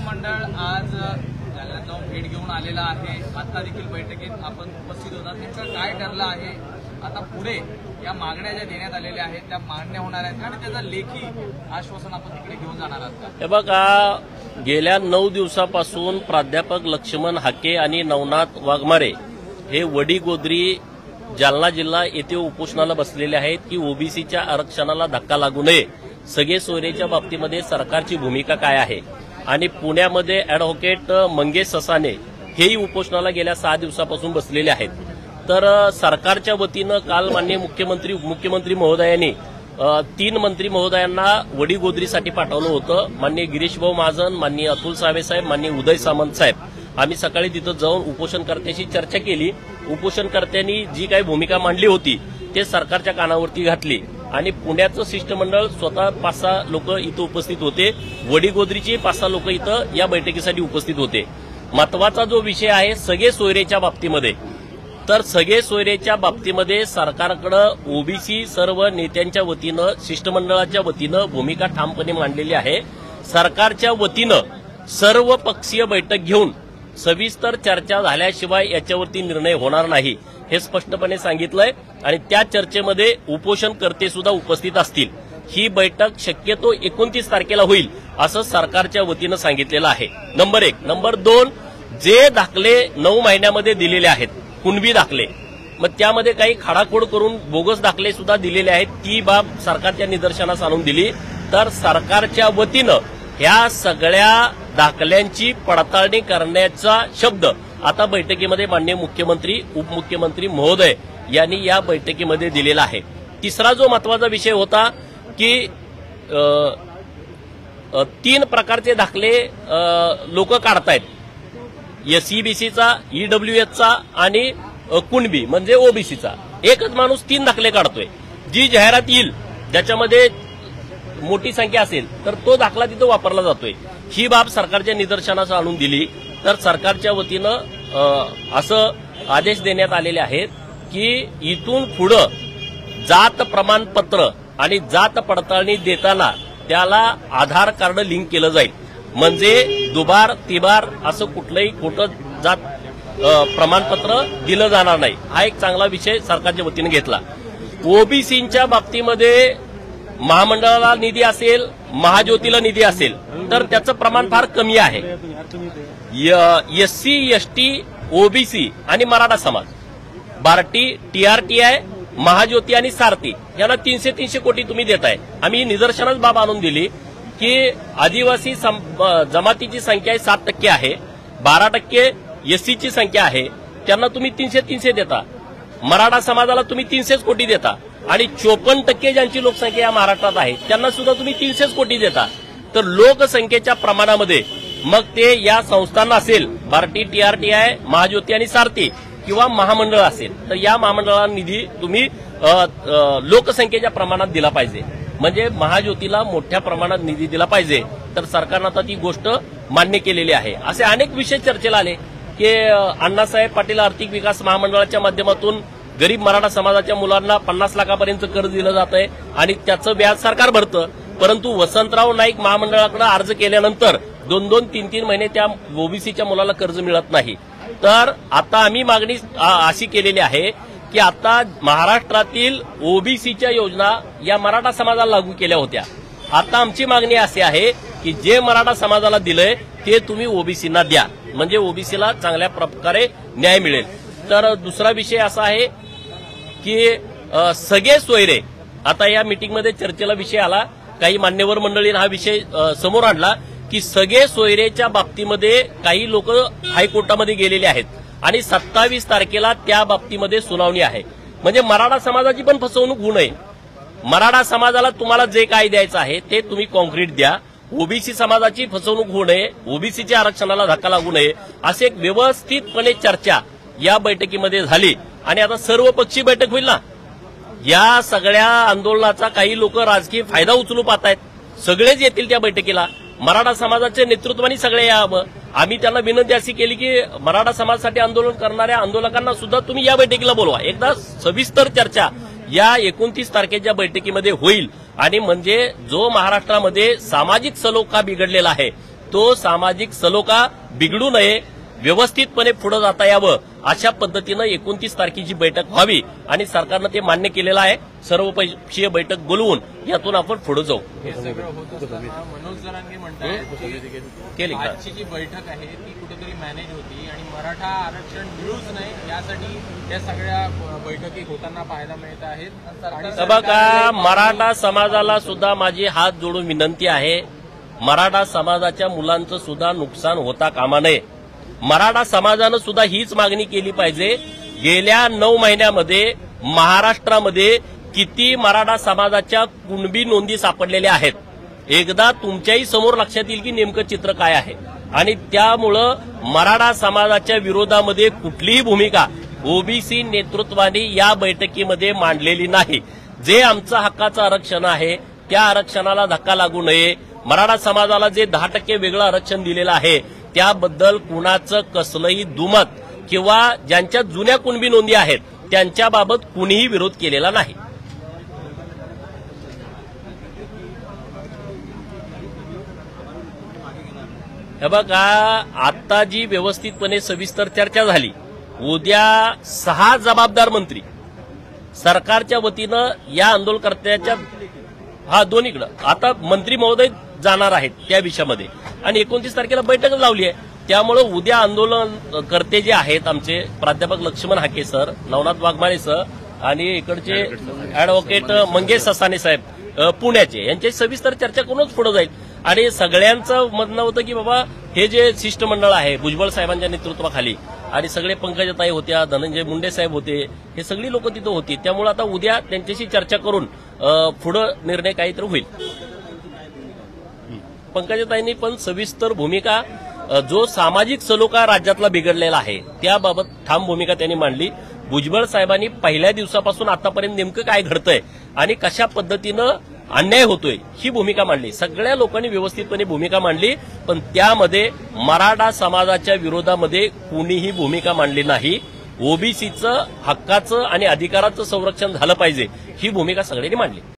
मंडळ आज जालन्यात जाऊन भेट घेऊन आलेला आहे। आता देखील बैठकीत आपण उपस्थित होता। नेमकं काय ठरलं आहे, आता पुढे या मागण्या ज्या देण्यात आलेल्या आहेत त्या मान्य होणार आहेत आणि त्याचा लेखी आश्वासन आपण तिकडे घेऊन जाणार आहात का? हे बघा, गेल्या 9 दिवसापासून प्राध्यापक लक्ष्मण हाके आणि नवनाथ वाघमारे हे वडीगोद्री जालना जिल्हा येथे उपोषणाला बसलेले आहेत की ओबीसीच्या आरक्षणाला धक्का लागू नये, सगळे सोयरेच्या बाबतीमध्ये सरकारची भूमिका काय आहे। आणि पुण्यामध्ये ॲडव्होकेट मंगेश ससाने हेही उपोषणाला गेल्या 6 दिवसापासून बसलेले आहेत। तर सरकारच्या वतीनं काल माननीय मुख्यमंत्री उपमुख्यमंत्री महोदयांनी 3 मंत्री महोदयांना वडीगोद्रीसाठी पाठवलं होतं। माननीय गिरीश भाऊ महाजन, माननीय अतुल सावे साहेब, माननीय उदय सामंत साहेब, आम्ही सकाळी तिथं जाऊन उपोषणकर्त्यांशी चर्चा केली। उपोषणकर्त्यांनी जी काही भूमिका मांडली होती ते सरकारच्या कानावरती घातली आणि पुण्याचं शिष्टमंडळ स्वतः 5-6 लोक इथं उपस्थित होते, वडीगोद्रीचे 5-6 लोक इथं या बैठकीसाठी उपस्थित होते। महत्वाचा जो विषय आहे सगळे सोयरेच्या बाबतीमध्ये, तर सगळे सोयरेच्या बाबतीमध्ये सरकारकडे ओबीसी सर्व नेत्यांच्या वतीनं शिष्टमंडळाच्या वतीनं भूमिका ठामपणे मांडलेली आहे। सरकारच्या वतीनं सर्व पक्षीय बैठक घेऊन सविस्तर चर्चा झाल्याशिवाय याच्यावरती निर्णय होणार नाही हे स्पष्टपणे सांगितलंय आणि त्या चर्चेमध्ये उपोषणकर्ते सुद्धा उपस्थित असतील। ही बैठक शक्यतो 29 तारखेला होईल असं सरकारच्या वतीनं सांगितलेलं आहे। नंबर 1। नंबर 2, जे दाखले 9 महिन्यामध्ये दिलेले आहेत कुणबी दाखले, मग त्यामध्ये काही खाडाखोड करून बोगस दाखले सुद्धा दिलेले आहेत, ती बाब सरकारच्या निदर्शनास आणून दिली। तर सरकारच्या वतीनं ह्या सगळ्या दाखल्यांची पडताळणी करण्याचा शब्द आता बैठकीमध्ये माननीय मुख्यमंत्री उपमुख्यमंत्री महोदय यांनी या बैठकीमध्ये दिलेला आहे। तिसरा जो महत्वाचा विषय होता की 3 प्रकारचे दाखले लोक काढतायत, एसईबीसीचा, ईडब्ल्यूएसचा आणि कुणबी म्हणजे ओबीसीचा। एकच माणूस 3 दाखले काढतोय। जी जाहिरात येईल ज्याच्यामध्ये मोठी संख्या असेल तर तो दाखला तिथं वापरला जातोय। ही बाब सरकारच्या निदर्शनास आणून दिली तर सरकारच्या वतीनं असं आदेश देण्यात आलेले आहेत की इथून पुढं जात प्रमाणपत्र आणि जात पडताळणी देताना त्याला आधार कार्ड लिंक केलं जाईल, म्हणजे दुबार तिबार असं कुठलंही खोटं जात प्रमाणपत्र दिलं जाणार नाही। हा एक चांगला विषय सरकारच्या वतीनं घेतला। ओबीसीच्या बाबतीमध्ये महामंडळाला निधी असेल, महाज्योतीला निधी असेल तर त्याचं प्रमाण फार कमी आहे। एससी, एसटी, ओबीसी आणि मराठा समाज, बार्टी, टीआरटीआय, महाज्योती आणि सारथी यांना 300 कोटी तुम्ही देताय। आम्ही निदर्शनास बाब आणून दिली की आदिवासी जमातीची संख्या 7% आहे, 12% एससीची संख्या आहे, त्यांना तुम्ही 300 देता। मराठा समाजाला तुम्ही 300 कोटी देता आणि 54% ज्यांची लोकसंख्या या महाराष्ट्रात आहे त्यांना सुद्धा तुम्ही 300 कोटी देता। तर लोकसंख्येच्या प्रमाणामध्ये मग ते या संस्थांना असेल, बार्टी, टीआरटीआय, महाज्योती आणि सारथी किंवा महामंडळ असेल तर या महामंडळाला निधी तुम्ही लोकसंख्येच्या प्रमाणात दिला पाहिजे, म्हणजे महाज्योतीला मोठ्या प्रमाणात निधी दिला पाहिजे। तर सरकारनं आता ती गोष्ट मान्य केलेली आहे। असे अनेक विषय चर्चेला आले की अण्णासाहेब पाटील आर्थिक विकास महामंडळाच्या माध्यमातून गरीब मराठा समाजाच्या मुलांना 50 लाखापर्यंत कर्ज दिलं जात आहे आणि त्याचं व्याज सरकार भरतं, परंतु वसंतराव नाईक महामंडळाकडे अर्ज केल्यानंतर 2-2, 3-3 महिने त्या ओबीसीच्या मुलाला कर्ज मिळत नाही। तर आता आम्ही मागणी अशी केलेली आहे की आता महाराष्ट्रातील ओबीसीच्या योजना या मराठा समाजाला लागू केल्या होत्या। आता आमची मागणी अशी आहे की जे मराठा समाजाला दिलंय ते तुम्ही ओबीसीना द्या, म्हणजे ओबीसीला चांगल्या प्रकारे न्याय मिळेल। तर दुसरा विषय असा आहे की सगळे सोयरे, आता या मीटिंगमध्ये चर्चेला विषय आला, काही मान्यवर मंडळींनी हा विषय समोर आणला की सगळे सोयरेच्या बाबतीमध्ये काही लोक हायकोर्टामध्ये गेलेले आहेत आणि 27 तारखेला त्या बाबतीमध्ये सुनावणी आहे, म्हणजे मराठा समाजाची पण फसवणूक होऊ नये। मराठा समाजाला तुम्हाला जे काय द्यायचं आहे ते तुम्ही कॉन्क्रीट द्या, ओबीसी समाजाची फसवणूक होऊ नये, ओबीसीच्या आरक्षणाला धक्का लागू नये, असे एक व्यवस्थितपणे चर्चा या बैठकीमध्ये झाली आणि आता सर्वपक्षीय बैठक होईल ना। या सगळ्या आंदोलनाचा काही लोक राजकीय फायदा उचलू पाहतायत, सगळेच येतील त्या बैठकीला, मराठा समाजाच्या नेतृत्वाने सगळे यावं। आम्ही त्यांना विनंती अशी केली की मराठा समाजासाठी आंदोलन करणाऱ्या आंदोलकांना सुद्धा तुम्ही या बैठकीला बोलवा, एकदा सविस्तर चर्चा या 29 तारखेच्या बैठकीमध्ये होईल आणि म्हणजे जो महाराष्ट्रामध्ये सामाजिक सलोखा बिघडलेला आहे तो सामाजिक सलोखा बिघडू नये, व्यवस्थितपणे पुढे जाता यावं अशा पद्धतीनं 29 तारखेची बैठक व्हावी आणि सरकारनं ते मान्य केलेलं आहे. सर्वपक्षीय बैठक बोलवून यातून आपण पुढे जाऊ. हे सगळं होत असताना मनोज जरांगे म्हणतायत केली का? आजची जी बैठक आहे ती कुठेतरी मॅनेज होती आणि मराठा आरक्षण मिळूच नाही यासाठी या सगळ्या बैठकी होताना पाहायला मिळत आहेत. आणि बघा, मराठा समाजाला सुद्धा माझी हात जोडून विनंती आहे, मराठा समाजाच्या मुलांचं सुद्धा नुकसान होता कामा नये. मराठा समाजानं सुद्धा हीच मागणी केली पाहिजे. गेल्या 9 महिन्यामध्ये महाराष्ट्रामध्ये किती मराठा समाजाच्या कुणबी नोंदी सापडलेल्या आहेत, एकदा तुमच्याही समोर लक्षात येईल की नेमकं चित्र काय आहे. आणि त्यामुळं मराठा समाजाच्या विरोधामध्ये कुठलीही भूमिका ओबीसी नेतृत्वाने या बैठकीमध्ये मांडलेली नाही. जे आमचं हक्काचं आरक्षण आहे त्या आरक्षणाला धक्का लागू नये. मराठा समाजाला जे 10% वेगळं आरक्षण दिलेलं आहे त्याबद्दल कुणाचं कसलंही दुमत किंवा ज्यांच्या जुन्या कुणबी नोंदी आहेत त्यांच्याबाबत कुणीही विरोध केलेला नाही. हे बघा, आता जी व्यवस्थितपणे सविस्तर चर्चा झाली, उद्या 6 जबाबदार मंत्री सरकारच्या वतीनं या आंदोलनकर्त्याच्या दोन्हीकडे आता मंत्री महोदय जाणार आहेत त्या विषयामध्ये आणि 29 तारखेला बैठक लावली आहे. त्यामुळे उद्या आंदोलनकर्ते जे आहेत आमचे प्राध्यापक लक्ष्मण हाके सर, नवनाथ वाघमारे सर आणि इकडचे अॅडव्होकेट मंगेश ससाने साहेब पुण्याचे, यांची सविस्तर चर्चा करूनच पुढे जाईल. आणि सगळ्यांचं म्हणणं होतं की बाबा हे जे शिष्टमंडळ आहे भुजबळ साहेबांच्या नेतृत्वाखाली आणि सगळे पंकजाताई होत्या, धनंजय मुंडे साहेब होते, हे सगळी लोक तिथं होती. त्यामुळे आता उद्या त्यांच्याशी चर्चा करून पुढे निर्णय काहीतरी होईल. पंकजाताईंनी पण सविस्तर भूमिका, जो सामाजिक सलोखा राज्यातला बिघडलेला आहे त्याबाबत ठाम भूमिका त्यांनी मांडली. भुजबळ साहेबांनी पहिल्या दिवसापासून आतापर्यंत नेमकं काय घडतंय आणि कशा पद्धतीनं अन्याय होतोय ही भूमिका मांडली. सगळ्या लोकांनी व्यवस्थितपणे भूमिका मांडली, पण त्यामध्ये मराठा समाजाच्या विरोधामध्ये कुणीही भूमिका मांडली नाही. ओबीसीचं हक्काचं आणि अधिकाराचं संरक्षण झालं पाहिजे ही भूमिका सगळ्यांनी मांडली.